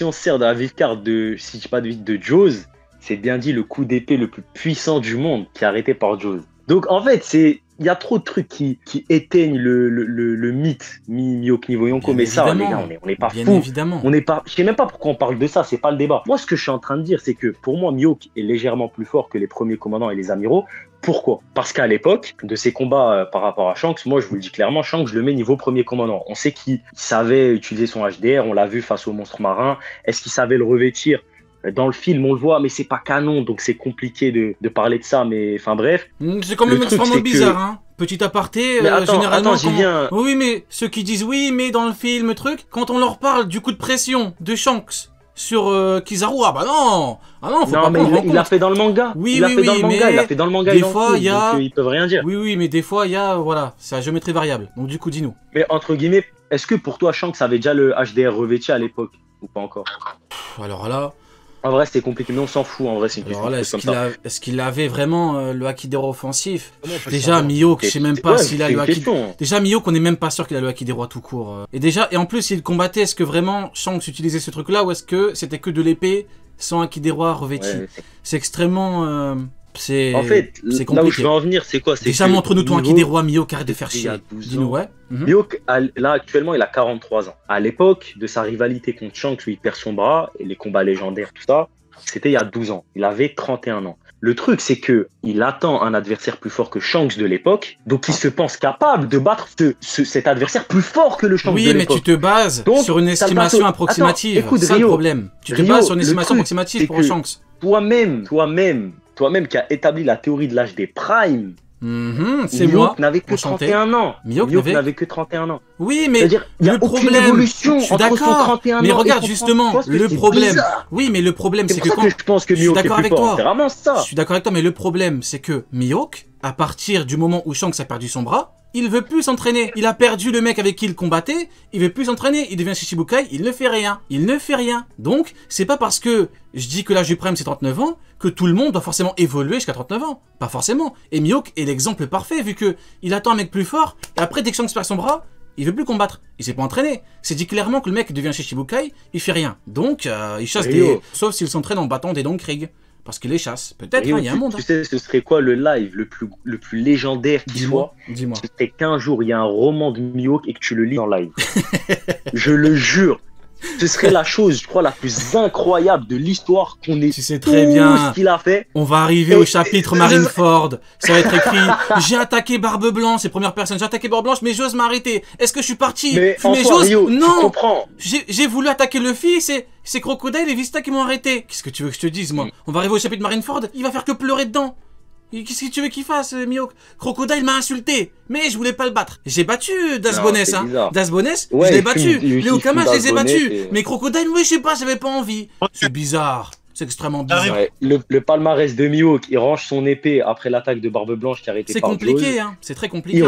si on se sert de la vive carte de, si je dis pas de Jaws, c'est bien dit le coup d'épée le plus puissant du monde qui est arrêté par Jaws. Donc en fait, il y a trop de trucs qui éteignent le mythe Mihawk niveau Yonko, mais ça, les gars, on n'est pas bien fous. évidemment. On n'est pas, je sais même pas pourquoi on parle de ça, c'est pas le débat. Moi, ce que je suis en train de dire, c'est que pour moi, Mihawk est légèrement plus fort que les premiers commandants et les amiraux. Pourquoi? Parce qu'à l'époque de ces combats par rapport à Shanks, moi je vous le dis clairement, Shanks je le mets niveau premier commandant. On sait qu'il savait utiliser son HDR, on l'a vu face aux monstres marins. Est-ce qu'il savait le revêtir? Dans le film, on le voit, mais c'est pas canon, donc c'est compliqué de parler de ça. Mais enfin bref. C'est quand même extrêmement bizarre, hein. Petit aparté, généralement. J'y viens. Oui, mais ceux qui disent oui, mais dans le film, truc, quand on leur parle du coup de pression de Shanks sur Kizaru, ah bah non, faut pas mais il l'a fait dans le manga. Oui, il l'a fait dans le manga. Des fois, il y a. Donc, ils peuvent rien dire. Oui, mais des fois, il y a, voilà, c'est la géométrie variable. Donc du coup, dis-nous. Mais entre guillemets, est-ce que pour toi, Shanks avait déjà le HDR revêtu à l'époque ou pas encore? Alors là. En vrai, c'était compliqué, mais on s'en fout. En vrai, c'est une question. Est-ce qu'il avait vraiment le Hakidero offensif? Déjà, Mihawk, je sais même pas s'il a le Hakidero. Déjà, Mihawk, on est même pas sûr qu'il a le Hakidero tout court. Et en plus, il combattait, est-ce que vraiment Shanks utilisait ce truc-là ou est-ce que c'était que de l'épée sans Hakidero revêtu? C'est extrêmement. En fait, là où je veux en venir, c'est quoi? Déjà, montre-nous ton Hakidero, Mihawk, arrête de faire chier. Dis-nous, ouais. Mihawk, là, actuellement, il a 43 ans. À l'époque de sa rivalité contre Shanks, où il perd son bras, et les combats légendaires, tout ça, c'était il y a 12 ans. Il avait 31 ans. Le truc, c'est que il attend un adversaire plus fort que Shanks de l'époque, donc il se pense capable de battre cet adversaire plus fort que le Shanks de l'époque. Oui, mais tu te bases sur une estimation approximative. C'est ça le problème. Tu te bases sur une estimation approximative pour Shanks. Toi-même qui a établi la théorie de l'âge des primes, c'est moi. Mihawk n'avait que 31 ans. Mihawk n'avait que 31 ans. Oui, mais le problème, je suis d'accord. Mais regarde justement, le problème. Oui, mais le problème, c'est que quand je pense que Mihawk est plus fort. C'est vraiment ça. Je suis d'accord avec toi, mais le problème, c'est que Mihawk, à partir du moment où Shanks a perdu son bras, il veut plus s'entraîner. Il a perdu le mec avec qui il combattait. Il veut plus s'entraîner. Il devient Shichibukai. Il ne fait rien. Il ne fait rien. Donc, c'est pas parce que je dis que l'âge du prime c'est 39 ans que tout le monde doit forcément évoluer jusqu'à 39 ans. Pas forcément. Et Mihawk est l'exemple parfait vu que il attend un mec plus fort. Et après, dès que Shanks perd son bras, il veut plus combattre. Il s'est pas entraîné. C'est dit clairement que le mec devient Shichibukai. Il fait rien. Donc, il chasse sauf s'il s'entraîne en battant des Don Krieg. Parce qu'il les chasse. Peut-être, il y a un monde. Tu sais, ce serait quoi le live le plus légendaire qui soit? Dis-moi. C'était qu'un jour, il y a un roman de Mihawk et que tu le lis en live. Je le jure. Ce serait la chose, je crois, la plus incroyable de l'histoire qu'on ait. Tu sais très bien ce qu'il a fait. On va arriver au chapitre Marineford. Ça va être écrit j'ai attaqué Barbe Blanche, c'est première personne. J'ai attaqué Barbe Blanche, mais j'ose m'arrêter. Est-ce que je suis parti? Mais Rio, non. J'ai voulu attaquer Luffy, c'est Crocodile et Vista qui m'ont arrêté. Qu'est-ce que tu veux que je te dise, moi? On va arriver au chapitre Marineford, il va faire que pleurer dedans. Qu'est-ce que tu veux qu'il fasse, Mihawk? Crocodile m'a insulté, mais je voulais pas le battre. J'ai battu Dasboness, hein. Dasboness, je l'ai battu. Les Okama, je les ai battus. Mais Crocodile, oui, je sais pas, j'avais pas envie. C'est bizarre. C'est extrêmement bizarre. Ouais, le palmarès de Mihawk, il range son épée après l'attaque de Barbe Blanche qui a arrêté par Jaws. C'est compliqué, hein. C'est très compliqué.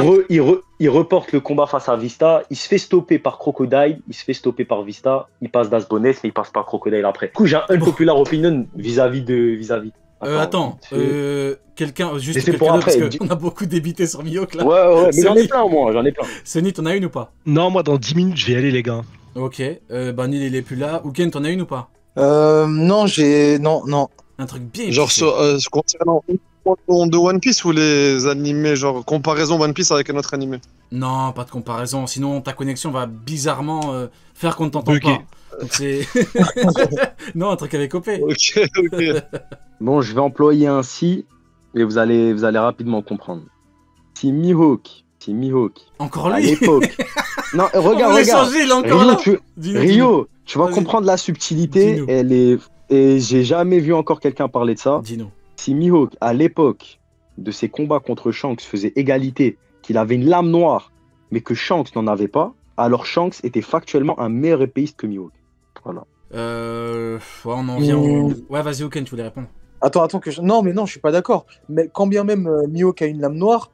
Il reporte le combat face à Vista. Il se fait stopper par Crocodile. Il se fait stopper par Vista. Il passe Dasboness, mais il passe par Crocodile après. Du coup, j'ai un unpopular opinion vis-à-vis. Quelqu'un, juste quelqu'un parce qu'on a beaucoup débité sur Mihawk là. Ouais, mais j'en ai plein moi, j'en ai plein. Sonny, t'en as une ou pas? Non, moi dans 10 minutes, je vais y aller, les gars. Ok, Banil il est plus là. Ouken, t'en as une ou pas? Non, Non. Un truc bien. Genre, concernant de One Piece ou les animés, genre comparaison One Piece avec un autre animé? Non, pas de comparaison, sinon ta connexion va bizarrement faire qu'on ne t'entend pas. Donc c'est. Non, un truc avec OP. Ok. Bon, je vais employer un si et vous allez rapidement comprendre. Si Mihawk. Encore lui. À l'époque. Non, regarde. Changé, il est encore là. Rio, tu vas comprendre la subtilité. Et j'ai jamais vu encore quelqu'un parler de ça. Dis-nous. Si Mihawk, à l'époque de ses combats contre Shanks, faisait égalité, qu'il avait une lame noire, mais que Shanks n'en avait pas, alors Shanks était factuellement un meilleur épéiste que Mihawk. Voilà. Ouais, on en vient. Ouais, vas-y, Ouken, tu voulais répondre. Attends, Non, je suis pas d'accord. Mais quand bien même Mihawk a une lame noire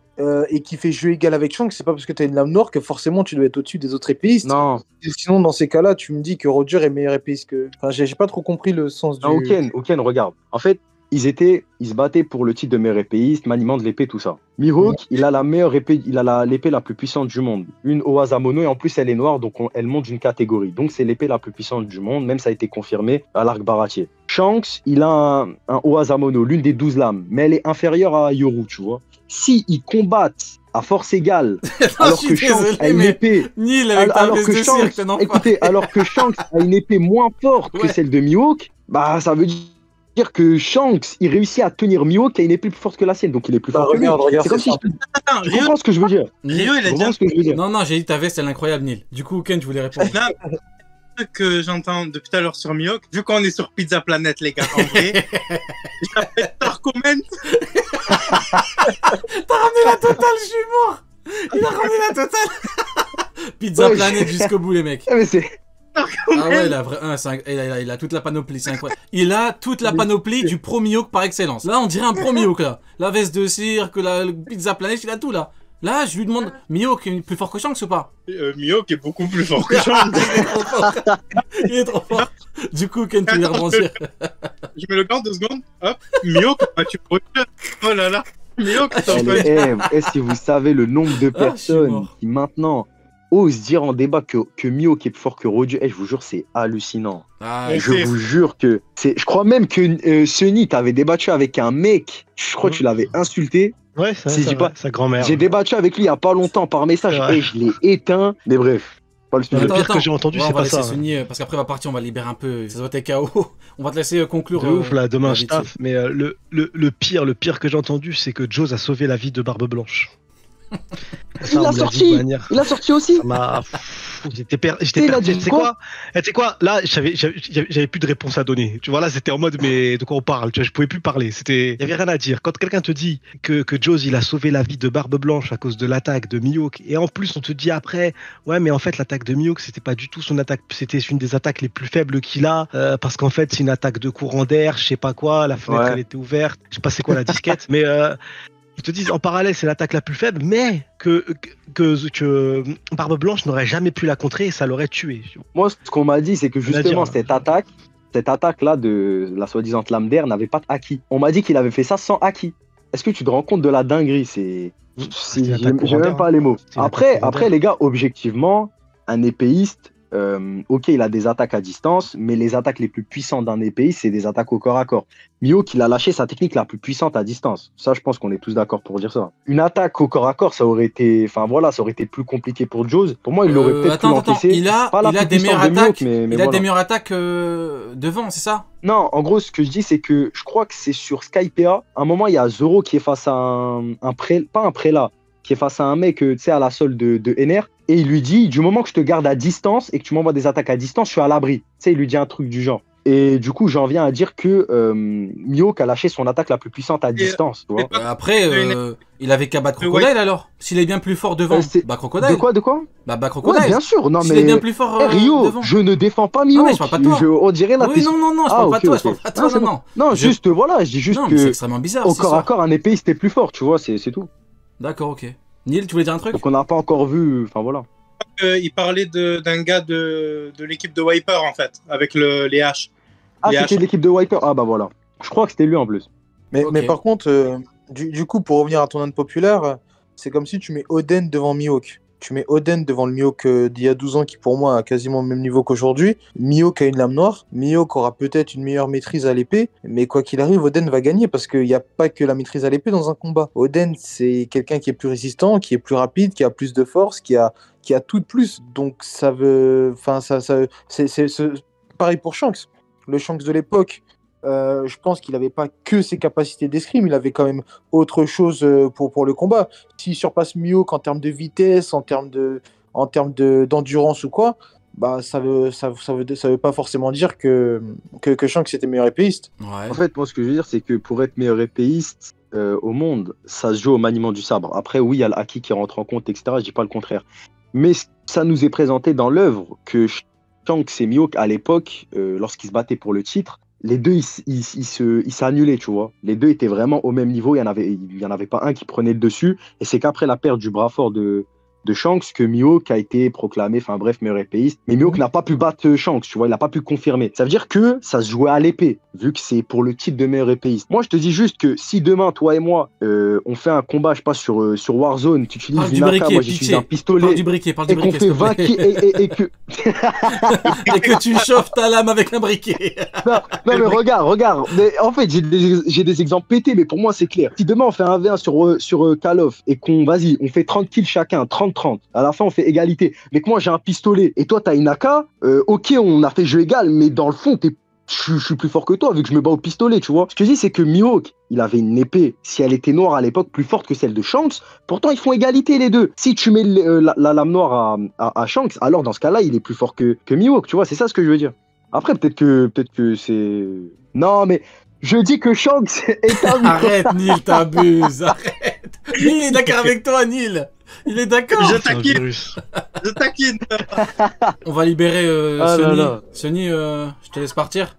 et qui fait jeu égal avec Shanks, c'est pas parce que tu as une lame noire que forcément tu dois être au-dessus des autres épéistes. Non. Et sinon, dans ces cas-là, tu me dis que Roger est meilleur épéiste que. Enfin, j'ai pas trop compris le sens du. Ouken, regarde. En fait, ils se battaient pour le titre de meilleur épéiste, maniement de l'épée, tout ça. Mihawk, il a la meilleure épée, il a l'épée la plus puissante du monde. Une Owazamono, et en plus, elle est noire, donc elle monte d'une catégorie. Donc, c'est l'épée la plus puissante du monde, même ça a été confirmé à l'arc baratier. Shanks, il a un Owazamono, l'une des 12 lames, mais elle est inférieure à Yoru, tu vois. Si ils combattent à force égale, alors que Shanks a une épée, alors que Shanks a une épée moins forte que celle de Mihawk, bah ça veut dire que Shanks, il réussit à tenir Mihawk qui a une épée plus forte que la sienne, donc il est plus fort que lui. C'est comme si tu comprends ce que je veux dire. Rio, il a dit ce que je veux dire. Non, j'ai dit ta veste, elle est incroyable, Neil. Du coup, Ken, je voulais répondre. Là, ce que j'entends depuis tout à l'heure sur Mihawk, vu qu'on est sur Pizza Planet, les gars, en vrai, j'appelle Tarkomen. T'as ramené la totale, je suis mort. Il a ramené la totale. Pizza Planet jusqu'au bout, les mecs. Mais c'est... Ah ouais, il a toute la panoplie, c'est incroyable. Il a toute la panoplie du pro Mihawk par excellence. Là, on dirait un pro Mihawk, là. La veste de cirque, la Pizza Planet, il a tout, là. Là, je lui demande, Mihawk est plus fort que Shanks ou pas? Mihawk est beaucoup plus fort que Shanks. Il est trop fort. Du coup, Ken, tu veux rebondir. Je mets le gant 2 secondes. Hop, Mihawk, tu peux... Oh là là. Mihawk, si vous savez le nombre de personnes qui maintenant osent dire en débat que Mihawk est plus fort que Roger, je vous jure, c'est hallucinant. Je vous jure que c'est. Je crois même que Sunny, t'avais débattu avec un mec, je crois que tu l'avais insulté. Ouais, sa grand-mère. J'ai débattu avec lui il y a pas longtemps par message et je l'ai éteint. Mais bref, pas le sujet. Le pire que j'ai entendu, c'est pas ça. Sunny, parce qu'après, on va partir, on va libérer un peu. Ça doit être KO. On va te laisser conclure. De ouf, là, demain je taffe. Mais le pire que j'ai entendu, c'est que Jaws a sauvé la vie de Barbe Blanche. Il l'a sorti aussi. Ça m'a... J'étais perdu. Tu sais quoi? Là, j'avais plus de réponse à donner. Tu vois, là, c'était en mode, mais de quoi on parle? Tu vois, je pouvais plus parler. Il y avait rien à dire. Quand quelqu'un te dit que Jaws, il a sauvé la vie de Barbe Blanche à cause de l'attaque de Mihawk, et en plus, on te dit après, ouais, mais en fait, l'attaque de Mihawk, c'était pas du tout son attaque. C'était une des attaques les plus faibles qu'il a, parce qu'en fait, c'est une attaque de courant d'air, je sais pas quoi, la fenêtre, elle était ouverte. Je sais pas c'est quoi la disquette, mais, ils te disent en parallèle c'est l'attaque la plus faible, mais que Barbe Blanche n'aurait jamais pu la contrer et ça l'aurait tué. Moi, ce qu'on m'a dit, c'est que justement cette attaque-là de la soi-disant lame d'air n'avait pas de haki. On m'a dit qu'il avait fait ça sans haki. Est-ce que tu te rends compte de la dinguerie? J'ai même pas les mots. Après, les gars, objectivement, un épéiste, ok, il a des attaques à distance, mais les attaques les plus puissantes d'un épéiste, c'est des attaques au corps à corps. Mihawk, il a lâché sa technique la plus puissante à distance. Ça, je pense qu'on est tous d'accord pour dire ça. Une attaque au corps à corps, ça aurait été plus compliqué pour Jaws. Pour moi, il aurait peut-être pu l'encaisser. Il a des meilleures attaques. Il a des meilleures attaques devant, c'est ça? Non, en gros, ce que je dis, c'est que je crois que c'est sur Skypea. À un moment, il y a Zoro qui est face à un prélat, qui est face à un mec, tu sais, à la solde de NR. Et il lui dit, du moment que je te garde à distance et que tu m'envoies des attaques à distance, je suis à l'abri. Tu sais, il lui dit un truc du genre. Et du coup, j'en viens à dire que Mihawk a lâché son attaque la plus puissante à distance. Tu vois. Après, il avait qu'à battre Crocodile alors. S'il est bien plus fort devant, Crocodile. De quoi Bah Crocodile. Ouais, bien sûr. Non, s'il mais est bien plus fort Rio, devant. je ne défends pas Mihawk. Non, mais je parle pas de toi. On dirait là. Oui, non, je parle pas de toi. Je parle pas de toi, non. Non, juste, voilà, je dis juste que. C'est extrêmement bizarre. Au corps à corps, un épéiste est plus fort, tu vois, c'est tout. D'accord, ok. Neil, tu voulais dire un truc? Donc on n'a pas encore vu. Enfin voilà. Il parlait d'un gars de l'équipe de Wiper en fait, avec les haches. Ah, c'était l'équipe de Wiper. Ah bah voilà. Je crois que c'était lui en plus. Mais par contre, du coup, pour revenir à ton âne populaire, c'est comme si tu mets Oden devant Mihawk. Tu mets Oden devant le Mihawk d'il y a 12 ans qui pour moi a quasiment le même niveau qu'aujourd'hui. Mihawk a une lame noire. Mihawk aura peut-être une meilleure maîtrise à l'épée. Mais quoi qu'il arrive, Oden va gagner parce qu'il n'y a pas que la maîtrise à l'épée dans un combat. Oden, c'est quelqu'un qui est plus résistant, qui est plus rapide, qui a plus de force, qui a tout de plus. Donc ça veut... Enfin, c'est pareil pour Shanks. Le Shanks de l'époque, je pense qu'il n'avait pas que ses capacités d'escrime, il avait quand même autre chose pour le combat. S'il surpasse Mihawk en termes de vitesse, en termes d'endurance ou quoi, bah ça veut pas forcément dire que Shanks était meilleur épéiste. Ouais. En fait, moi ce que je veux dire, c'est que pour être meilleur épéiste au monde, ça se joue au maniement du sabre. Après, oui, il y a l'Aki qui rentre en compte, etc. Je dis pas le contraire. Mais ça nous est présenté dans l'œuvre que Shanks et Mihawk, à l'époque, lorsqu'ils se battaient pour le titre, les deux, ils s'annulaient, tu vois. Les deux étaient vraiment au même niveau. Il y en avait pas un qui prenait le dessus. Et c'est qu'après la perte du bras fort de de Shanks que Mihawk a été proclamé, enfin bref, meilleur épéiste. Mais Mihawk n'a pas pu battre Shanks, tu vois, il n'a pas pu confirmer. Ça veut dire que ça se jouait à l'épée, vu que c'est pour le titre de meilleur épéiste. Moi, je te dis juste que si demain, toi et moi, on fait un combat, je sais pas, sur Warzone, tu utilises une AK, moi j'utilise un pistolet, parle du briquet, et qu'on fait 20 kills, et que... et que tu chauffes ta lame avec un briquet. non, mais regarde. Mais en fait, j'ai des exemples pétés, mais pour moi, c'est clair. Si demain, on fait un 1v1 sur Call of et qu'on, vas-y, on fait 30 kills chacun, 30-30, à la fin, on fait égalité. Mais que moi, j'ai un pistolet et toi, t'as une AK, ok, on a fait jeu égal, mais dans le fond, je suis plus fort que toi, vu que je me bats au pistolet, tu vois. Ce que je dis, c'est que Mihawk, il avait une épée, si elle était noire à l'époque, plus forte que celle de Shanks. Pourtant, ils font égalité, les deux. Si tu mets la lame noire à Shanks, alors dans ce cas-là, il est plus fort que Mihawk, tu vois. C'est ça ce que je veux dire. Après, peut-être que c'est... Non, mais je dis que Shanks est un... Arrête, Neil, t'abuses, arrête. Il est d'accord avec toi, Neil. Il est d'accord. Je taquine. On va libérer Ah Sonny. là là. Sonny, je te laisse partir.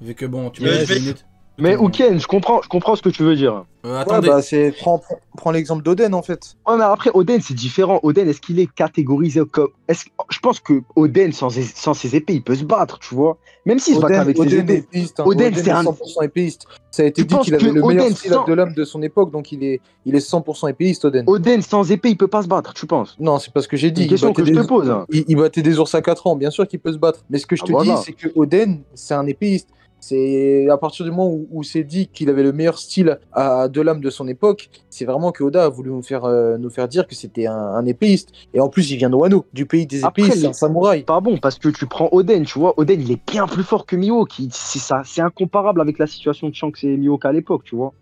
Vu que bon, tu me laisses 10 minutes. Mais Ouken, je comprends ce que tu veux dire. Attendez. Ouais, bah, prends l'exemple d'Oden, en fait. Ouais, mais après, Oden, c'est différent. Oden, est-ce qu'il est catégorisé comme... Je pense que Oden, sans ses épées, il peut se battre, tu vois. Même s'il se bat avec ses épées. Oden, c'est un 100% épéiste. Ça a été dit qu'il avait le meilleur style de l'homme de son époque, donc il est 100% épéiste, Oden. Oden, sans épée, il peut pas se battre, tu penses? Non, c'est pas ce que j'ai dit. C'est une question que je te pose. Il battait des ours à 4 ans, bien sûr qu'il peut se battre. Mais ce que je te dis, c'est que Oden, c'est un épéiste. C'est à partir du moment où c'est dit qu'il avait le meilleur style de l'âme de son époque, c'est vraiment que Oda a voulu nous faire dire que c'était un épéiste. Et en plus, il vient de Wano, du pays des épéistes, c'est un samouraï. Pas bon, parce que tu prends Oden, tu vois, Oden, il est bien plus fort que Mihawk. C'est incomparable avec la situation de Shanks et Mihawk à l'époque, tu vois.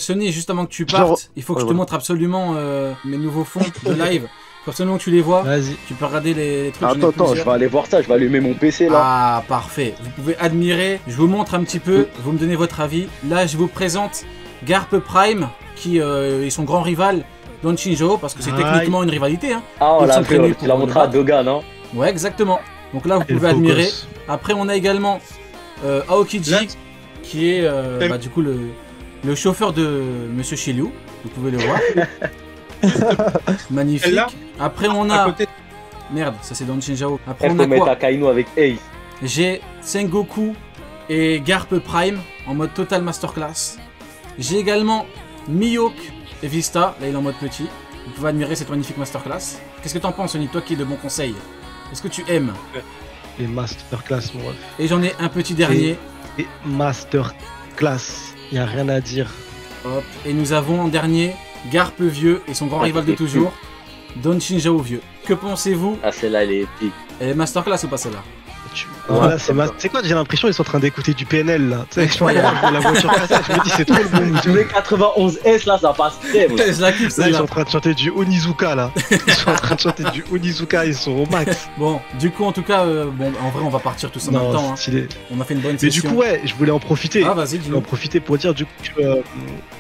Sonny, juste avant que tu partes, il faut que je te montre absolument mes nouveaux fonds de live. Faut absolument que tu les vois. Vas-y. Tu peux regarder les trucs. Attends, je vais aller voir ça, je vais allumer mon PC là. Ah, parfait. Vous pouvez admirer. Je vous montre un petit peu, vous me donnez votre avis. Là, je vous présente Garp Prime, qui est son grand rival, Don Shinjo, parce que c'est techniquement une rivalité. Hein. Ah, on l'a vu, tu l'as montré à Dogan, hein. Ouais, exactement. Donc là, vous pouvez admirer. Après, on a également Aokiji, qui est du coup le chauffeur de Monsieur Shiryu. Vous pouvez le voir. Magnifique. Après on a... Merde, ça c'est Don Shinjao. Après on a quoi? Kaino avec Ace. J'ai Sengoku et Garp Prime en mode Total Masterclass. J'ai également Mihawk et Vista. Là il est en mode petit. Vous pouvez admirer cette magnifique Masterclass. Qu'est-ce que t'en penses, Sonny, toi qui es de bons conseils? Est-ce que tu aimes les Masterclass, mon ref? Et j'en ai un petit dernier. Les Masterclass, y a rien à dire. Hop. Et nous avons en dernier Garp vieux et son grand rival de toujours, Don Shinjao vieux. Que pensez-vous? Ah, celle-là, elle est épique. Elle est masterclass ou pas celle-là? Voilà, c'est quoi? J'ai l'impression qu'ils sont en train d'écouter du PNL là. Tu sais, je la voiture passage, je me dis c'est trop le bon. Tu mets 91S là, ça passe très. Je la kiffe celle-là. Ils sont en train de chanter du Onizuka là. Ils sont en train de chanter du Onizuka, ils sont au max. Bon, du coup en tout cas, en vrai on va partir tous en même temps. Hein. On a fait une bonne session. Mais du coup ouais, je voulais en profiter. Ah vas-y, dis-nous. En profiter pour dire du coup que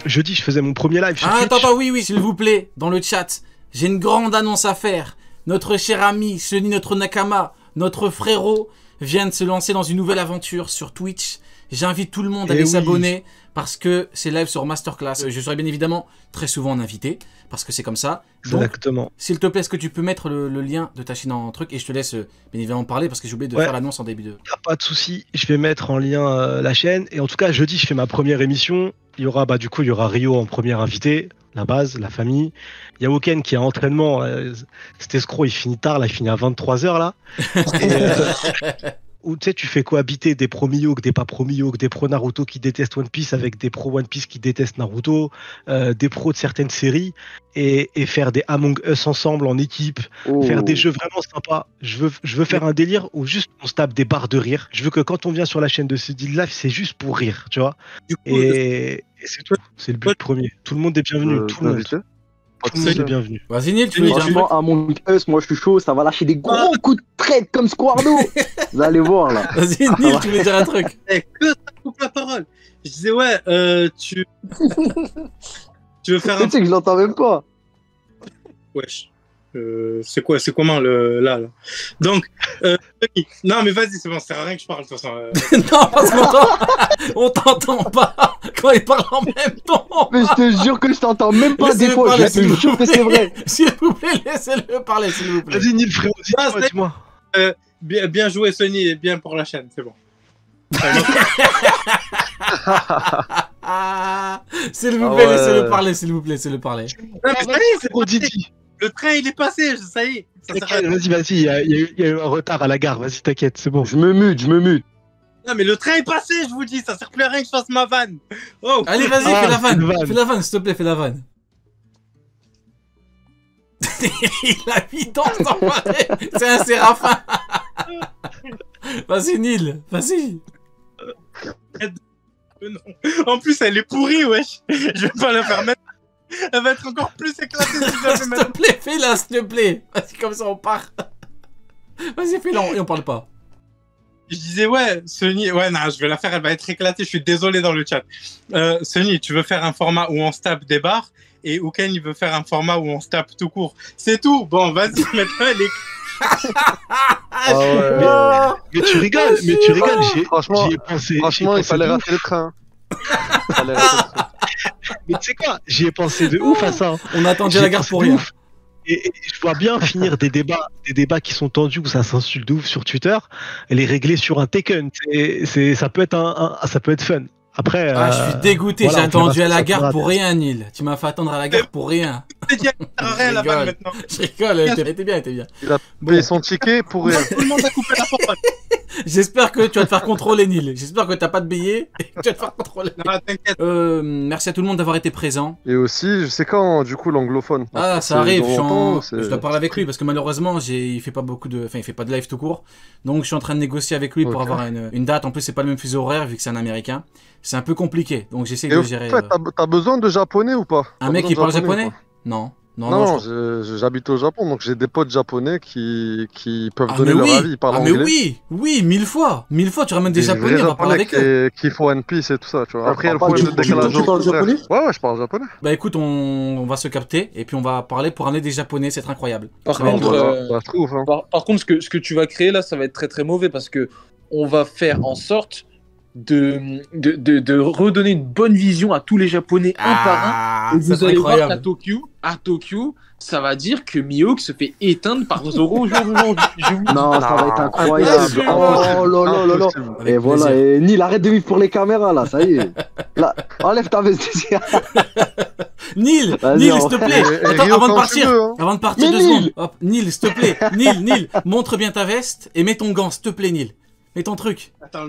jeudi je faisais mon premier live sur Twitch. Attends, oui, s'il vous plaît, dans le chat, j'ai une grande annonce à faire. Notre cher ami, Sonny, notre Nakama, notre frérot, vient de se lancer dans une nouvelle aventure sur Twitch. J'invite tout le monde à aller s'abonner parce que c'est live sur Masterclass. Je serai bien évidemment très souvent en invité parce que c'est comme ça. Donc, exactement. S'il te plaît, est-ce que tu peux mettre le lien de ta chaîne en truc et je te laisse bien évidemment parler parce que j'ai oublié de faire l'annonce en début de... Y a pas de souci, je vais mettre en lien la chaîne et en tout cas jeudi je fais ma première émission. Il y aura il y aura Rio en première invité. La base, la famille. Il y a Oken qui a entraînement. Cet escroc, il finit tard, là, il finit à 23h là. Où tu sais, tu fais cohabiter des pro Mihawk, des pas pro Mihawk, des pro Naruto qui détestent One Piece avec des pro One Piece qui détestent Naruto, des pros de certaines séries et faire des Among Us ensemble en équipe, faire des jeux vraiment sympas. Je veux faire un délire où juste on se tape des barres de rire. Je veux que quand on vient sur la chaîne de Cédil Live, c'est juste pour rire, tu vois. Et c'est tout. C'est le but premier. Tout le monde est bienvenu. Tout le monde est bienvenu. Vas-y, Neil, tu veux dire franchement, Among Us, moi je suis chaud, ça va lâcher des gros coups de traite comme Squardo. Vous allez voir là. Vas-y, Neil, tu veux dire un truc? Que ça coupe la parole. Je disais, tu veux faire un... Tu sais que je l'entends même pas. Wesh. C'est comment là. Donc, non mais vas-y, c'est bon, ça sert à rien que je parle de toute façon. Non, parce qu'on t'entend pas quand ils parlent en même temps. Mais je te jure que je t'entends même pas des Laissez-le fois, parler, je te jure que c'est vrai. S'il vous plaît, laissez-le parler, s'il vous plaît. Vas-y, Nil, frérot, Ah, dis-moi. Bien joué, Sony, et bien pour la chaîne, c'est bon. S'il vous Ah plaît, ouais. laissez-le parler, s'il vous plaît, laissez-le parler. Non, mais ça y est, c'est Frérot, passé. dis. Le train, il est passé, ça y est. Ça sert à rien. Vas-y, il y a eu un retard à la gare, vas-y, t'inquiète, c'est bon. Je me mute. Non, mais le train est passé, je vous dis, ça sert plus à rien que je fasse ma vanne. Oh, Allez, vas-y, Ah, fais la c'est une vanne. vanne. Fais la vanne, s'il te plaît, fais la vanne. Il a 8 ans, cet enfoiré. C'est un séraphin. Vas-y, Nil, vas-y. non. En plus, elle est pourrie, wesh. Je vais pas la faire mettre. Elle va être encore plus éclatée si je la fais S'il mettre. te plaît, fais-la, s'il te plaît. Vas-y, comme ça, on part. Vas-y, fais-la, et on parle pas. Je disais, ouais, Sony, ouais, non, je vais la faire, elle va être éclatée, je suis désolé dans le chat. Sony, tu veux faire un format où on se tape des barres, et Ouken, il veut faire un format où on se tape tout court. C'est tout. Bon, vas-y, maintenant, elle est. Ah ouais. Mais tu rigoles, Franchement, j'y ai pensé. Franchement, il fallait rater le train. Il fallait rater le train. Mais tu sais quoi, j'y ai pensé de ouf à ça. On a attendu à J'y la ai gare pensé pour de rien. ouf. Et je vois bien finir des débats qui sont tendus où ça s'insulte de ouf sur Twitter et les régler sur un Taken. Ça peut être fun. Après. Ah, je suis dégoûté, voilà, j'ai on attendu verra à ce la que ça gare fera. pour rien, Nil. Tu m'as fait attendre à la gare pour rien. C'est dit, elle sert à rien, la Je rigole. vanne maintenant. Je rigole, elle était bien, elle était bien. Il a Bon. payé son ticket pour rien. Tout le monde a coupé la parole. J'espère que tu vas te faire contrôler, Nil. J'espère que t'as pas de billet et que tu vas te faire contrôler. Non, t'inquiète. Merci à tout le monde d'avoir été présent. Et aussi, je sais quand, du coup, l'anglophone. Ah, C'est ça arrive, dans je longtemps, c'est- dois parler avec lui parce que malheureusement, il fait pas beaucoup de, enfin, il fait pas de live tout court. Donc, je suis en train de négocier avec lui pour Ok. avoir une date. En plus, c'est pas le même fuseau horaire vu que c'est un Américain. C'est un peu compliqué. Donc, j'essaie Et de au gérer. fait, t'as besoin de japonais ou pas? Un T'as mec besoin qui de parle ou japonais? pas Non. Non, Non, je j'habite au Japon, donc j'ai des potes japonais qui peuvent Ah, donner mais leur oui. avis, ils parlent Ah, anglais. mais oui, 1000 fois, tu ramènes des Des japonais, vrais on va parler avec eux. qui font One Piece et tout ça, tu vois. Après, il y a le Ah, problème tu- de décalage tu parles horaire. japonais Ouais, je parle japonais. Bah écoute, on va se capter et puis on va parler pour amener des japonais, c'est incroyable. Par Ça va être contre, drôle. Bah, je trouve, hein. par contre, ce que tu vas créer là, ça va être très très mauvais parce que on va faire en sorte de redonner une bonne vision à tous les Japonais un par un. Ah, Et ça vous serait allez voir qu'à incroyable. Tokyo, ça va dire que Mihawk se fait éteindre par Zoro aujourd'hui. Non, ça va être incroyable. Impossible. Oh là là là là. Impossible. Avec Et voilà, plaisir. et Nil, arrête de vivre pour les caméras là, ça y est. Là, enlève ta veste d'ici. Nil, Vas-y, s'il on- te plaît. Et Attends, Rio avant de quand partir, tu veux, hein. avant de partir Mais 2 Nil. secondes. Hop, Nil, s'il te plaît. Nil, montre bien ta veste et mets ton gant, s'il te plaît, Nil. Mets ton truc. Attends,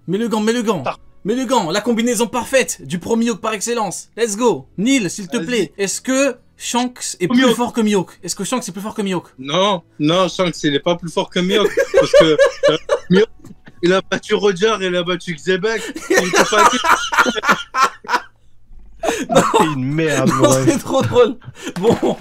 Mets le gant, mets le gant. Mets le gant, la combinaison parfaite du pro Mihawk par excellence. Let's go. Nil, s'il te Vas-y. plaît. Est-ce que Shanks est plus Mihawk. fort que Mihawk? Est-ce que Shanks est plus fort que Mihawk? Non, Shanks, il est pas plus fort que Mihawk. Parce que Mihawk, il a battu Roger, il a battu Xebec. Il peut pas C'est une merde, Non, ouais. c'est trop drôle. Bon.